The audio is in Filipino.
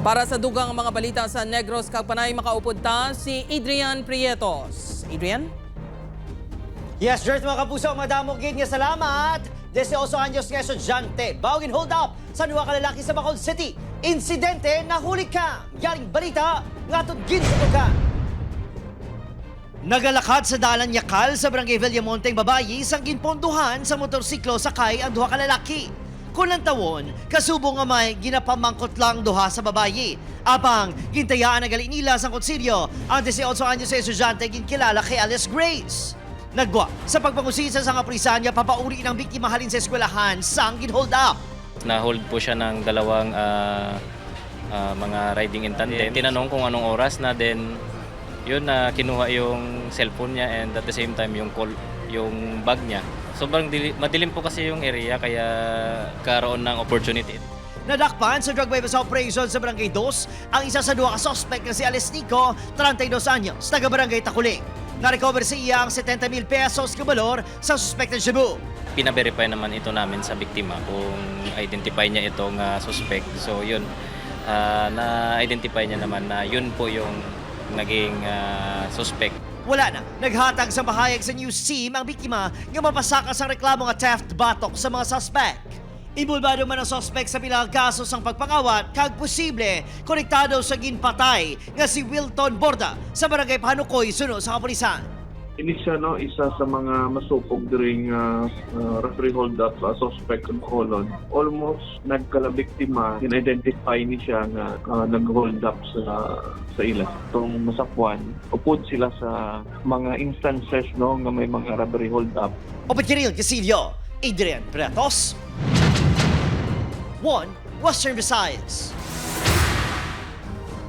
Para sa dugang mga balita sa Negros Kagpanay, makaupod ta si Adrian Prietos. Adrian? Yes, Jert, mga kapuso, madamog gid nga salamat. 18 anyos nga estudyante, bawgin hold up sa duwa ka lalaki sa Bacolod City. Insidente na huli ka. Yaring balita nga gid sa tugan. Nagalakad sa dalan Yakal sa Barangay Villamonte ang babayi sang ginponduhan sa motorsiklo sakay ang duha ka lalaki. Kunang tawon, kasubo nga may ginapamangkot lang duha sa babayi. Apang gintayaan na gali nila sa konsilyo ang 18 anyos sa estudyante ginkilala kay Alice Grace. Nagwa sa pagpangusisa sa kapulisan niya papauri ng biktima halin sa eskwelahan sang ginhold up. Na-hold po siya ng dalawang mga riding in tandem. Tinanong kung anong oras na, then yun na kinuha yung cellphone niya and at the same time yung bag niya. Sobrang madilim po kasi yung area kaya karoon ng opportunity. Nadakpan sa drug bypass operation sa Barangay 2 ang isa sa dua ka suspect na si Alice Nico, 32 anyos, taga Barangay Takuling. Na-recover sa iya ang 70,000 pesos kabalor sa suspect ng Cebu. Pina-verify naman ito namin sa biktima kung identify niya itong suspect. So yun, na-identify niya naman na yun po yung naging suspect. Wala na, naghatag sa mahayag sa news team ang biktima nga mapasakas ang reklamo nga theft batok sa mga suspect. Involvado man ang suspect sa pilang kaso sang pagpangawat kag posible konektado sa ginpatay nga si Wilton Borda sa Barangay Pahanukoy suno sa kapulisan. Ini siya isa sa mga masupog during referee hold up suspect ng Colon. Almost nagkalabiktima, in-identify ni siya na nag-hold up sa ila. Itong masakwan, upod sila sa mga instances no, nga may mga robbery hold up. Opat Kiril Casillo, Adrian Prietos, 1 Western Visayas.